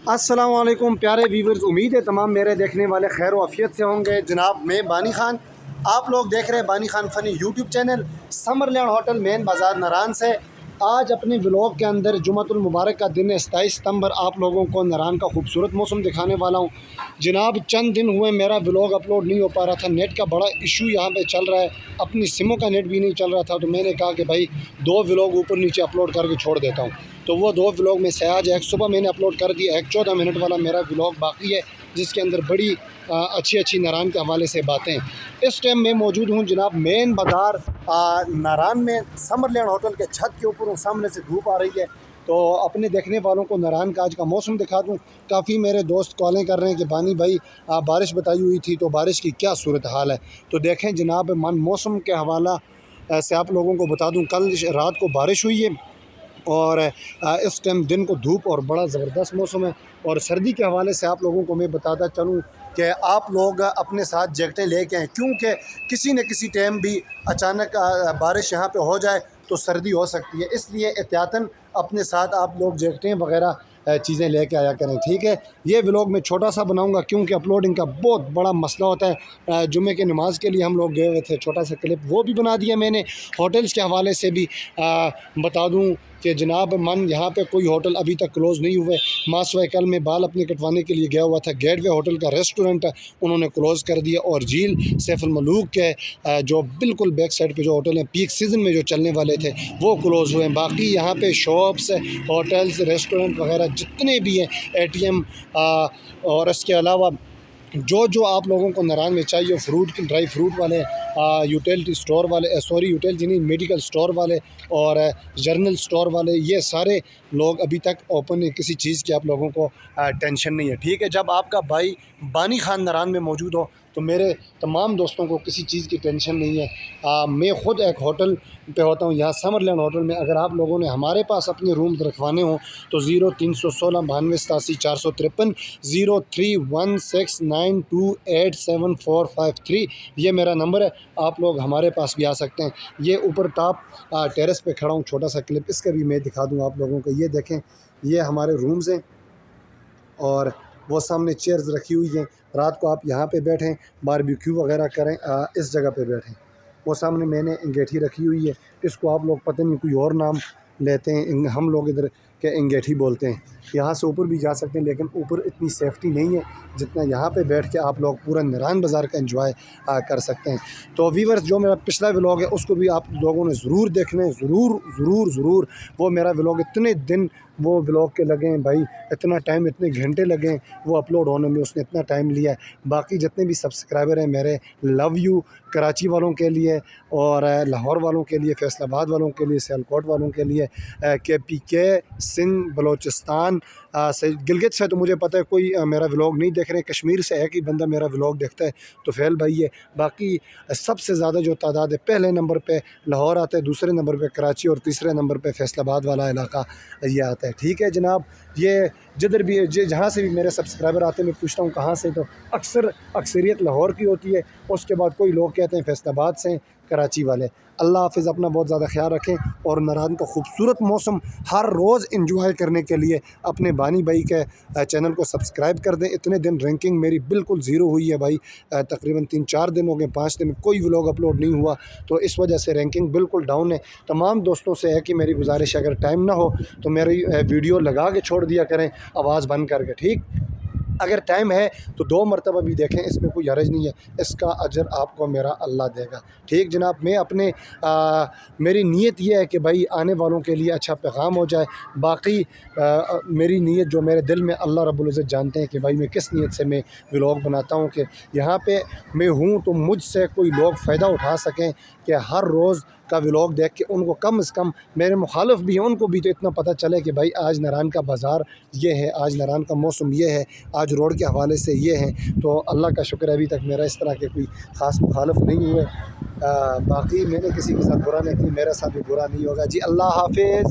अस्सलाम वालेकुम प्यारे व्यूवर्स, उम्मीद है तमाम मेरे देखने वाले खैर व आफियत से होंगे। जनाब मैं बानी खान, आप लोग देख रहे हैं Bani Khan funny YouTube channel. Summerland hotel main बाज़ार नारान से आज अपने व्लॉग के अंदर जुमअतुल मुबारक का दिन 27 सितंबर आप लोगों को नारान का खूबसूरत मौसम दिखाने वाला हूँ। जनाब चंद दिन हुए मेरा व्लॉग अपलोड नहीं हो पा रहा था, नेट का बड़ा इशू यहाँ पे चल रहा है, अपनी सिमों का नेट भी नहीं चल रहा था। तो मैंने कहा कि भाई 2 व्लॉग ऊपर नीचे अपलोड करके छोड़ देता हूँ। तो वो 2 व्लॉग में से आज एक सुबह मैंने अपलोड कर दिया, एक 14 मिनट वाला मेरा व्लॉग बाकी है जिसके अंदर बड़ी अच्छी नारान के हवाले से बातें। इस टाइम मैं मौजूद हूँ जनाब मेन बाज़ार नारान में, समरलैंड होटल के छत के ऊपर हूँ। सामने से धूप आ रही है तो अपने देखने वालों को नारान का आज का मौसम दिखा दूँ। काफ़ी मेरे दोस्त कॉलें कर रहे हैं कि बानी भाई बारिश बताई हुई थी, तो बारिश की क्या सूरत हाल है। तो देखें जनाब मौसम के हवाला से आप लोगों को बता दूँ, कल रात को बारिश हुई है और इस टाइम दिन को धूप और बड़ा ज़बरदस्त मौसम है। और सर्दी के हवाले से आप लोगों को मैं बताता चलूँ कि आप लोग अपने साथ जैकेटें लेके आएँ, क्योंकि किसी न किसी टाइम भी अचानक बारिश यहाँ पे हो जाए तो सर्दी हो सकती है। इसलिए एहतियातन अपने साथ आप लोग जैकेटें वगैरह चीज़ें लेके आया करें, ठीक है। ये व्लॉग मैं छोटा सा बनाऊंगा क्योंकि अपलोडिंग का बहुत बड़ा मसला होता है। जुम्मे के नमाज़ के लिए हम लोग गए हुए थे, छोटा सा क्लिप वो भी बना दिया मैंने। होटल्स के हवाले से भी बता दूं कि जनाब यहाँ पे कोई होटल अभी तक क्लोज़ नहीं हुए। मासवाई कल में बाल अपने कटवाने के लिए गया हुआ था, गेटवे होटल का रेस्टोरेंट उन्होंने क्लोज़ कर दिया। और झील सैफुल मलूक के जो बिल्कुल बैक साइड पे जो होटल हैं पीक सीज़न में जो चलने वाले थे वो क्लोज़ हुए। बाकी यहाँ पे शॉप्स, होटल्स, रेस्टोरेंट वगैरह जितने भी हैं, ATM और इसके अलावा जो आप लोगों को नारान में चाहिए, फ्रूट के ड्राई फ्रूट वाले, यूटिलिटी स्टोर वाले, यूटिलिटी नहीं मेडिकल स्टोर वाले और जर्नल स्टोर वाले, ये सारे लोग अभी तक ओपन है। किसी चीज़ की आप लोगों को टेंशन नहीं है, ठीक है। जब आपका भाई बानी खान नारान में मौजूद हो तो मेरे तमाम दोस्तों को किसी चीज़ की टेंशन नहीं है। मैं ख़ुद एक होटल पे होता हूँ यहाँ समरलैंड होटल में। अगर आप लोगों ने हमारे पास अपने रूम रखवाने हो तो 0316 92 87 453 031692874453 ये मेरा नंबर है। आप लोग हमारे पास भी आ सकते हैं। ये ऊपर टॉप टेरेस पे खड़ा हूँ, छोटा सा क्लिप इसका भी मैं दिखा दूँ आप लोगों को। ये देखें, ये हमारे रूम्स हैं और वो सामने चेयर्स रखी हुई हैं। रात को आप यहाँ पे बैठें, बारबेक्यू वगैरह करें, इस जगह पे बैठें। वो सामने मैंने अंगीठी रखी हुई है, इसको आप लोग पता नहीं कोई और नाम लेते हैं, हम लोग इधर के अंगीठी बोलते हैं। यहाँ से ऊपर भी जा सकते हैं लेकिन ऊपर इतनी सेफ्टी नहीं है जितना यहाँ पे बैठ के आप लोग पूरा नारान बाज़ार का एंजॉय कर सकते हैं। तो व्यूअर्स, जो मेरा पिछला व्लॉग है उसको भी आप लोगों ने ज़रूर देखना है, ज़रूर। वो मेरा व्लॉग इतने दिन वो व्लॉग के लगे हैं भाई, इतना टाइम, इतने घंटे लगे हैं वो अपलोड होने में, उसने इतना टाइम लिया है। बाकी जितने भी सब्सक्राइबर हैं मेरे, लव यू। कराची वालों के लिए और लाहौर वालों के लिए, फैसलाबाद वालों के लिए, सियालकोट वालों के लिए, KPK, सिंध, बलोचिस्तान से, गिलगित से तो मुझे पता है कोई मेरा व्लॉग नहीं देख रहे। कश्मीर से एक ही बंदा मेरा व्लॉग देखता है तो फैल भाई है। बाकी सबसे ज़्यादा जो तादाद है, पहले नंबर पे लाहौर आता है, दूसरे नंबर पे कराची और तीसरे नंबर पे फैसलाबाद वाला इलाका ये आता है, ठीक है जनाब। ये जिधर भी जहाँ से भी मेरे सब्सक्राइबर आते हैं मैं पूछता हूँ कहाँ से, तो अक्सरियत लाहौर की होती है, उसके बाद कोई लोग कहते हैं फैसलाबाद से, कराची वाले। अल्लाह हाफ़िज़, अपना बहुत ज़्यादा ख्याल रखें और नारान का खूबसूरत मौसम हर रोज़ एंजॉय करने के लिए अपने बानी भाई के चैनल को सब्सक्राइब कर दें। इतने दिन रैंकिंग मेरी बिल्कुल ज़ीरो हुई है भाई, तकरीबन 3-4 दिन हो गए, 5 दिन कोई व्लॉग अपलोड नहीं हुआ, तो इस वजह से रैंकिंग बिल्कुल डाउन है। तमाम दोस्तों से है कि मेरी गुजारिश, अगर टाइम ना हो तो मेरी वीडियो लगा के छोड़ दिया करें आवाज़ बंद करके, ठीक। अगर टाइम है तो 2 मरतबा भी देखें, इसमें कोई हरज नहीं है, इसका अजर आपको मेरा अल्लाह देगा, ठीक जनाब। मैं अपने मेरी नीयत ये है कि भाई आने वालों के लिए अच्छा पैगाम हो जाए। बाकी मेरी नीयत जो मेरे दिल में, अल्लाह रब्बुल इज़्ज़त जानते हैं कि भाई मैं किस नीयत से मैं व्लॉग बनाता हूँ कि यहाँ पे मैं हूँ तो मुझसे कोई लोग फ़ायदा उठा सकें कि हर रोज़ का व्लॉग देख के उनको कम से कम, मेरे मुखालिफ भी हैं उनको भी तो इतना पता चले कि भाई आज नारान का बाज़ार ये है, आज नारान का मौसम ये है, आज रोड के हवाले से ये है। तो अल्लाह का शुक्र है अभी तक मेरा इस तरह के कोई ख़ास मुखालिफ नहीं हुए। बाकी मैंने किसी के साथ बुरा नहीं किया, मेरे साथ भी बुरा नहीं होगा जी। अल्लाह हाफ़िज़।